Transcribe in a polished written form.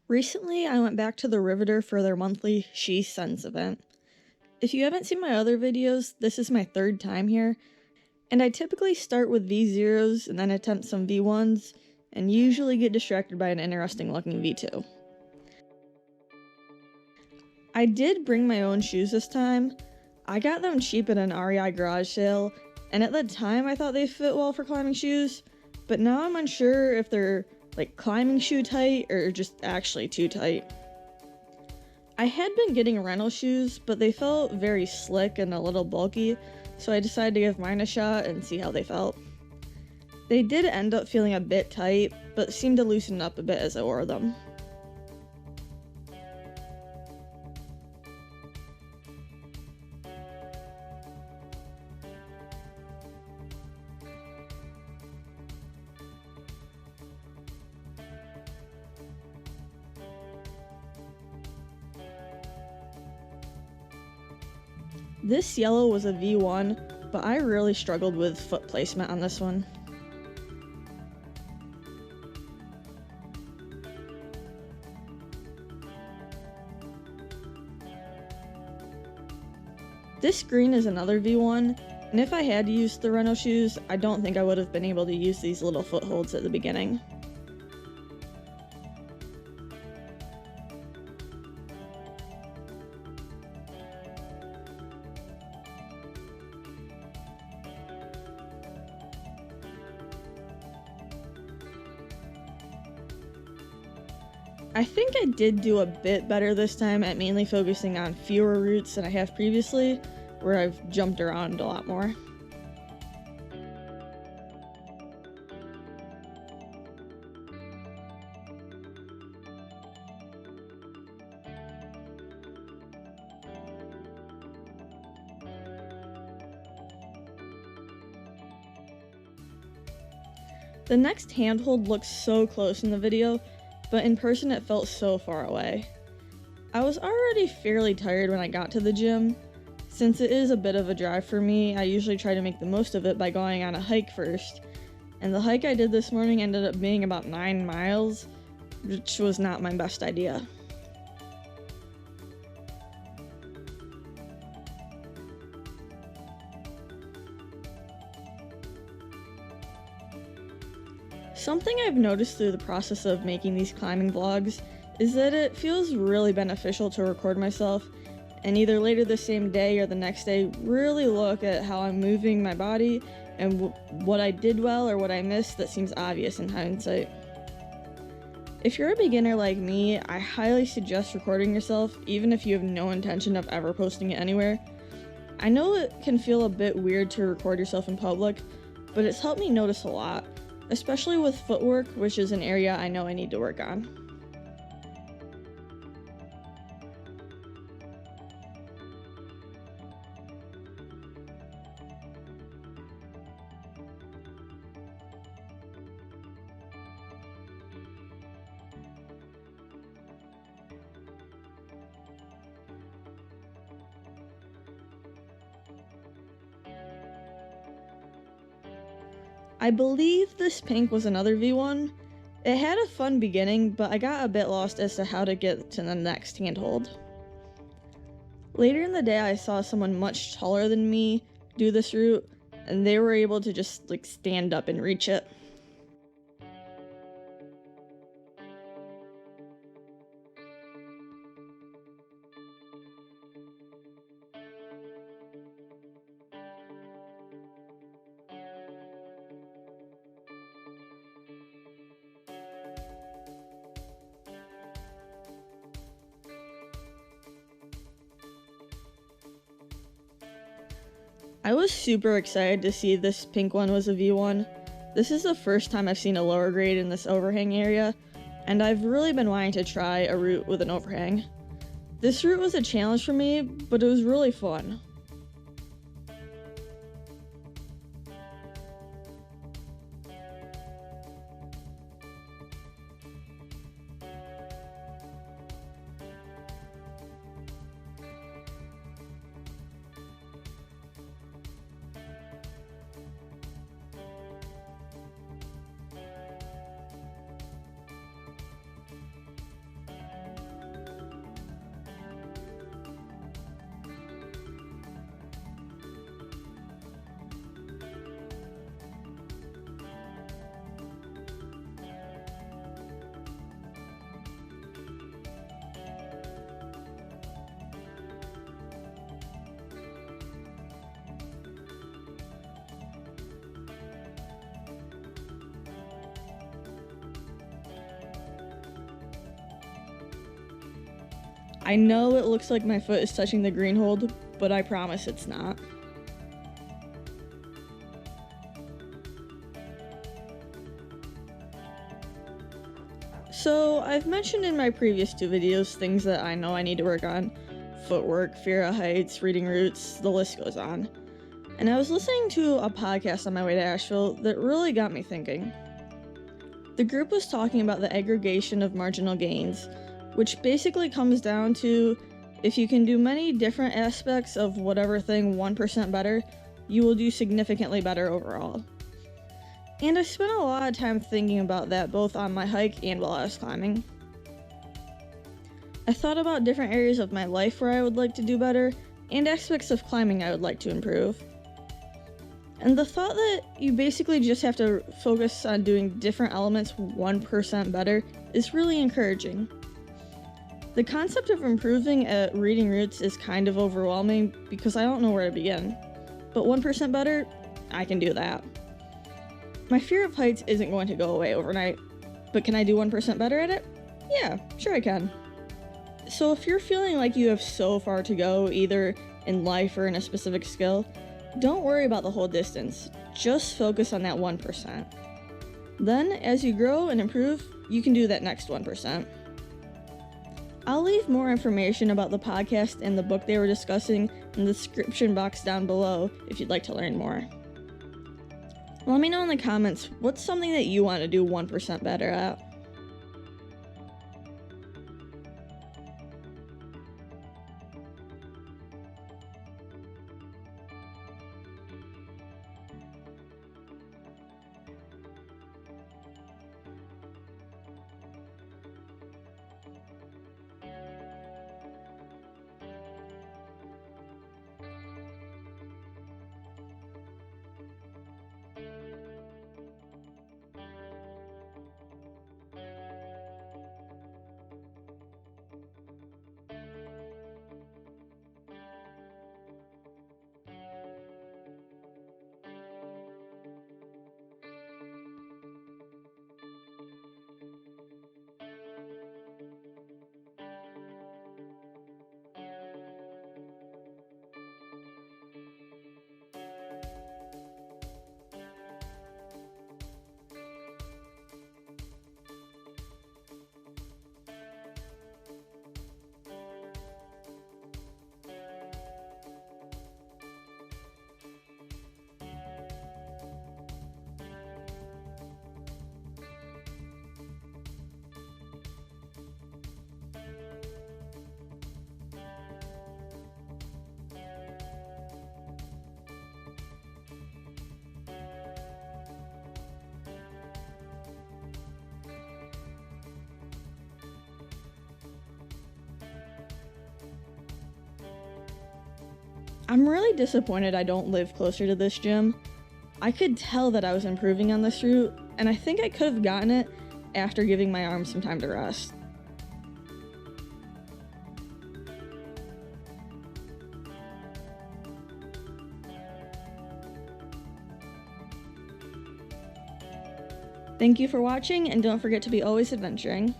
Recently, I went back to the Riveter for their monthly She Sends event. If you haven't seen my other videos, this is my third time here, and I typically start with V0s and then attempt some V1s, and usually get distracted by an interesting looking V2. I did bring my own shoes this time. I got them cheap at an REI garage sale, and at the time I thought they fit well for climbing shoes, but now I'm unsure if they're like climbing shoe tight or just actually too tight. I had been getting rental shoes, but they felt very slick and a little bulky, so I decided to give mine a shot and see how they felt. They did end up feeling a bit tight, but seemed to loosen up a bit as I wore them. This yellow was a V1, but I really struggled with foot placement on this one. This green is another V1, and if I had used the Reno shoes, I don't think I would have been able to use these little footholds at the beginning. I think I did do a bit better this time at mainly focusing on fewer routes than I have previously, where I've jumped around a lot more. The next handhold looks so close in the video, but in person it felt so far away. I was already fairly tired when I got to the gym. Since it is a bit of a drive for me, I usually try to make the most of it by going on a hike first, and the hike I did this morning ended up being about 9 miles, which was not my best idea. Something I've noticed through the process of making these climbing vlogs is that it feels really beneficial to record myself and either later the same day or the next day really look at how I'm moving my body and what I did well or what I missed that seems obvious in hindsight. If you're a beginner like me, I highly suggest recording yourself even if you have no intention of ever posting it anywhere. I know it can feel a bit weird to record yourself in public, but it's helped me notice a lot, especially with footwork, which is an area I know I need to work on. I believe this pink was another V1. It had a fun beginning, but I got a bit lost as to how to get to the next handhold. Later in the day, I saw someone much taller than me do this route, and they were able to just stand up and reach it. I was super excited to see this pink one was a V1. This is the first time I've seen a lower grade in this overhang area, and I've really been wanting to try a route with an overhang. This route was a challenge for me, but it was really fun. I know it looks like my foot is touching the green hold, but I promise it's not. So, I've mentioned in my previous 2 videos things that I know I need to work on. Footwork, fear of heights, reading routes, the list goes on. And I was listening to a podcast on my way to Asheville that really got me thinking. The group was talking about the aggregation of marginal gains, which basically comes down to if you can do many different aspects of whatever thing 1% better, you will do significantly better overall. And I spent a lot of time thinking about that both on my hike and while I was climbing. I thought about different areas of my life where I would like to do better, and aspects of climbing I would like to improve. And the thought that you basically just have to focus on doing different elements 1% better is really encouraging. The concept of improving at reading routes is kind of overwhelming because I don't know where to begin. But 1% better, I can do that. My fear of heights isn't going to go away overnight, but can I do 1% better at it? Yeah, sure I can. So if you're feeling like you have so far to go, either in life or in a specific skill, don't worry about the whole distance, just focus on that 1%. Then, as you grow and improve, you can do that next 1%. I'll leave more information about the podcast and the book they were discussing in the description box down below if you'd like to learn more. Let me know in the comments what's something that you want to do 1% better at. I'm really disappointed I don't live closer to this gym. I could tell that I was improving on this route, and I think I could have gotten it after giving my arms some time to rest. Thank you for watching, and don't forget to be always adventuring.